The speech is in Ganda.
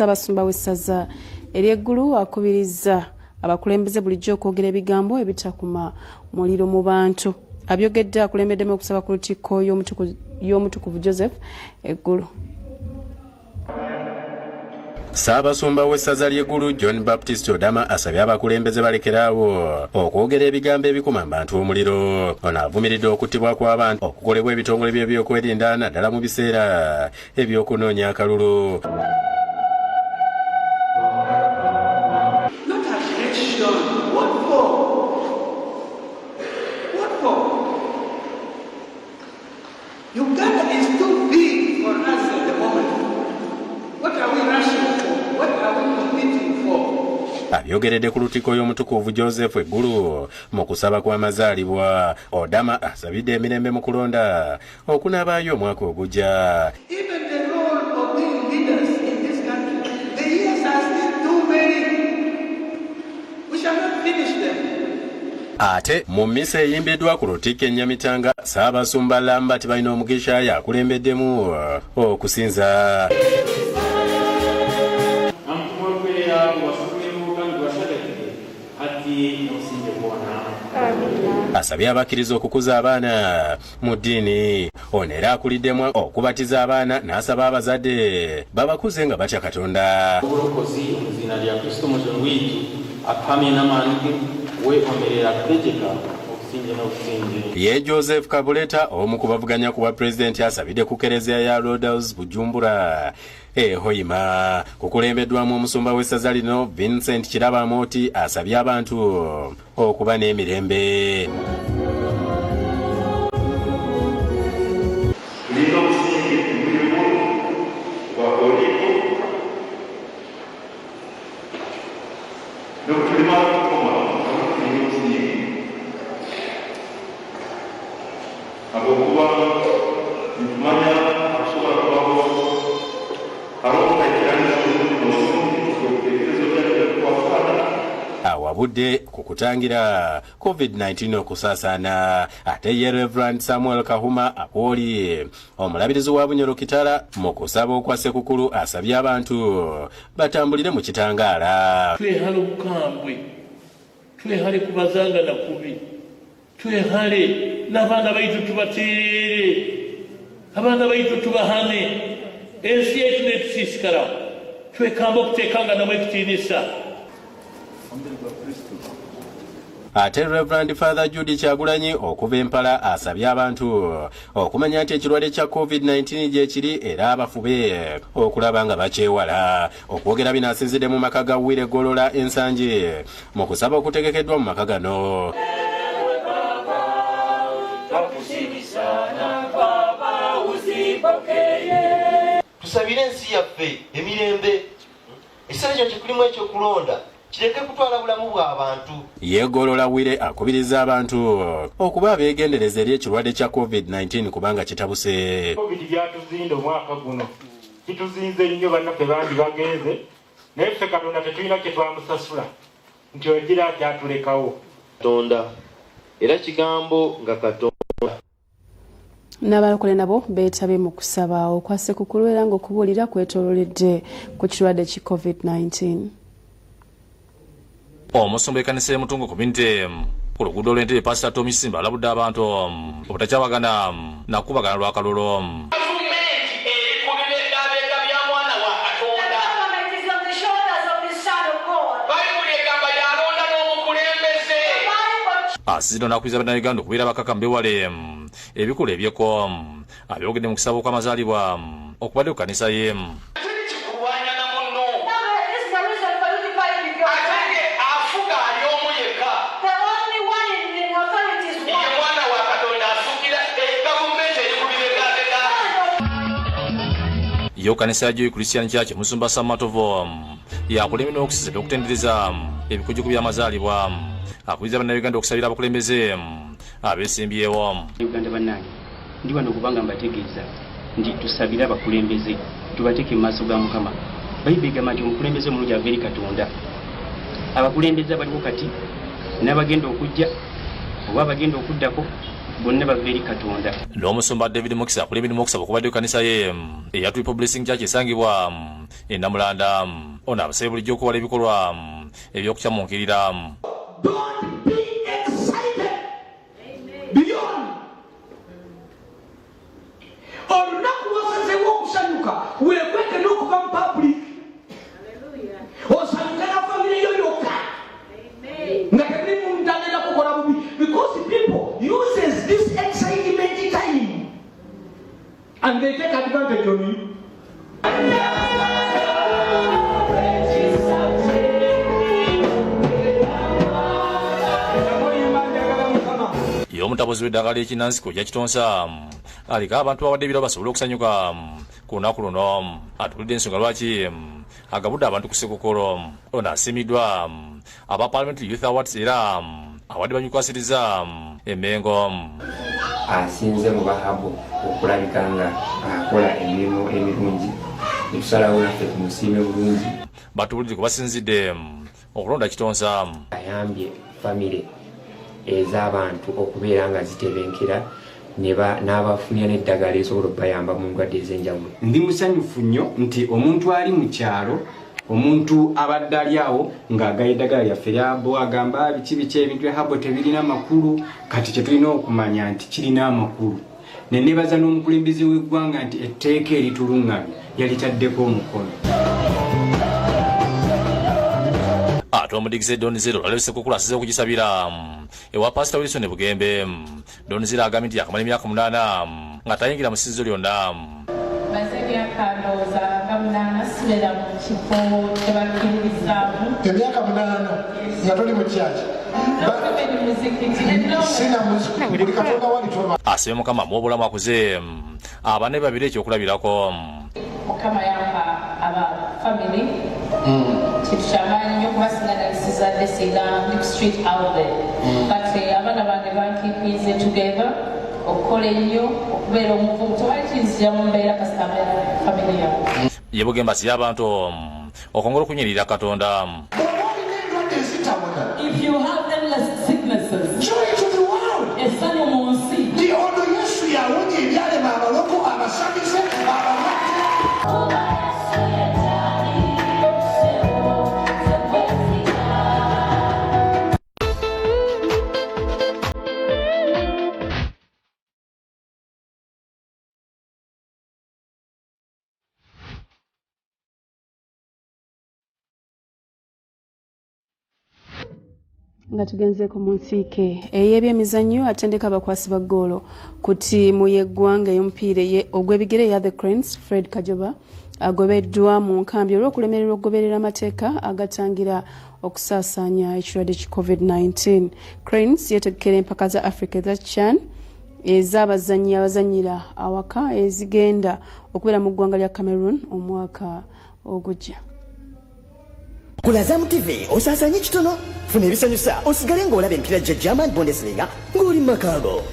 Ssaabasumba w'essaza ery'eggulu akubirizza abakulembeze bulijjo okwogera ebigambo ebitakuma muliro mu bantu. Abyogedde akulembeddemu okusaba ku lutikko y'omutukuvu Joseph eggulu. Ssaabasumba w'essaza ly'eggulu John Baptist Odama asabye abakulembeze balekeraawo okwogera ebigambo ebikuma abantu omuliro. Ono avumiridde okuttibwa kw'abantu okukolebwa ebitongole by'ebyokwerinda naddala mu biseera eby'okunoonya akalulu. Uganda is too big for us at the moment. What are we rushing for? What are we competing for? Abyogeredde ku lutikko y'omutukuvu Joseph eggulu mu kusaba kw'amazaalibwa. Odama asabidde emirembe mu kulonda okunaabaayo omwaka ogujja. Even the role of being leaders in this country, the years are still too many. We shall not finish them. Ate mu mmisa eyimbiddwa ku lutikko e Nyamitanga, Ssaabasumba Lambert balina omugisha yakulembeddemu okusinza. Asabye abakkiriza okukuza abaana mu ddiini. Ono era akuliddemu okubatiza abaana n'asaba abazadde babakuze nga batya Katonda. Obulokozi mu zina lya Kristo Mutonzi wiitu apamye n'amaanyi weekomerera kutegeka okusinja n'okusinja. Ye Joseph Kabuleta omu ku bavuganya ku bwa pulezidenti asabidde ku kereziya ya Roadhouse Bujumbura Hoima kukulembeddwamu omusumba w'essaza lino Vincent Kirabamooti asabye abantu okuba n'emirembe. Awabudde ku kutangira COVID-19 okusaasaana. Ate ye Reverend Samuel Kahuma Akwoli omulabirizi wa Bunyoro Kitala mu kusaba okwa Ssekukkulu asabye abantu batambulire mu kitangaala. Twehale obukambwe, twehale kubazanga na kubi, twehale n'abaana baitu tubateerere, abaana baitu tubahane, ensi yaitu netusiisikala, twekamba okuteekanga namwe ekitiinisa. Ate Reverend Father Judy Kyagulanyi okuva Empala asabye abantu okumanya nti ekirwadde kya COVID-19 gye kiri era abafube okulaba nga bakyewala. Okwogera bino asinzidde mu maka ga Wire Golola Ensanje mu kusaba okutegekeddwa mu maka gano. Tusabire ensi yaffe emirembe, ekiseera kino kikulimu ekyokulonda kireke kutwala bulamu bw'abantu. Yegolola Wire akubiriza abantu okuba abeegendereza eri ekirwadde kya COVID-19 kubanga kitabuse. COVID byatuzinda omwaka guno, kituzinze nnyo bannaffe bangi bagenze, naye ffe Katonda tetulina kye twamusasula nti ogira kyatulekawo. Katonda era kigambo nga Katonda. N'abalokole nabo beetabye mu kusaba okwa Ssekukkulu era ng'okubuulira kwetoololedde ku kirwadde ki COVID-19. Omusumba w'ekkanisa y'Emutungo Community ku luguudo lw'Entebbe Pastor Tommy Simba alabudde abantu obutakyawagana nakubagana lw'akalulu. Asizidde n'akubiriza Bannayuganda okubeera bakaka mbewale ebikulu ebyeko abyogedde mu kusaba okw'amazaalibwa okubadde ku kkanisa ye. Yo kanisa ya Christian Church Musumba Samatovo yakulemera okusiza okutendereza ebikujuku by'amazaalibwa akubiriza Bannayuganda okusabira abakulembeze abesimbyewo. Uganda bannange ndi wano kubanga mbategeeza ndi tusabira abakulembeze tubateeke mu maaso ga Mukama. Bayibuli egamba nti omukulembeze omulungi ava eri Katonda. Abakulembeze abaliwo kati n'abagenda okujja oba abagenda okuddako bonna bava eri Katonda. N'omusumba David Mukisa kuli emirimu okusaba okubadde kanisa ye eya Triple Blessing Church esangibwa e Namulanda. Ono abasabye bulijjo okuwala ebikolwa eby'okukyamunkirira. Don't be excited beyond. Olunaku lwosazeewo okusanyuka weekweke n'okuva mu public. Osanyuka na famire yo yokka nga tebuli muntu agenda kukola bubi, because people uses this excitement time and they take advantage of you. Y'omutabuzi w'eddagala ly'ekinnansiko Jja Kitonsa aliko abantu bawadde ebiro basobole okusanyuka ku lunaku luno. Atukulidde ensonga lwaki agabudde abantu ku Ssekukkolo. Ono asiimiddwa aba Parliamentary Youth Awards era awadde banyukwasiriza emmengo. Asinze mu bahabu okulabika nga akola emirimu emirungi, netusalawo naffe tumusiime bulungi. Batuwulidde kubasinzidde okulonda Kitonsa. Ayambye famire ez'abantu okubeera nga zitebenkera n'abafunira n'eddagala esobola okubayamba mu ndwadde ez'enjawulo. Ndi musanyufu nnyo nti omuntu ali mu kyalo, omuntu abadde ali awo ng'agaya eddagala lyaffe lyabo, agamba biki ebintu ehabo tebirina makulu, kati kye tulina okumanya nti kirina amakulu. Ne nebaza n'omukulembeze w'eggwanga nti etteeka erituluŋŋamya yalitaddeko omukono. Ate omudigize Donizero olwaleero Ssekukkulu asize okugisabira ewa Pastor Wilson Bugembe. Donizero agambye nti yakamala emyaka 8 nga tayingira mu ssinzizo lyonna. Maze emyaka ndowooza nga 8 sibeera mu kifo tebakkiririzaamu. Emyaka 8 nga toli mu kyaki? Asabye Mukama mu obulamu akuze abaana be babiri ekyokulabirako. Mukama yampa aba family kintu kyamaanyi nnyo kubasinga nalisizadde singa ndi ku street out there, but abaana bange bankiipiize together okukola ennyo okubeera omuvumu tewali kinzira mu mbeera kasita family yange. Ye Bugembe asibye abantu okwongera okunyirira Katonda. If you have endless sicknesses, joy to the world. Essanyu mu nsi. Ndi ono Yesu yawonya ebyalema abaloko abasamize abalwadde. Nga tugenzeeko mu nsiike ey'ebyemizannyo atendeka abakwasi ba ggoolo ku ttiimu y'eggwanga ey'omupiira ogw'ebigere ya The Cranes Fred Kajoba agobeddwa mu nkambi olw'okulemererwa okugoberera amateeka agatangira okusaasaanya ekirwadde ki COVID-19. Cranes yeetegekera empaka za Africa eza CHAN ez'abazannyi abazannyira awaka ezigenda okubeera mu ggwanga lya Cameroon omwaka ogujja. Kulazamu TV osaasanye kitono, funa ebisanyusa osigale ng'olaba empira gya German Bundesliga ng'oli mu makaago.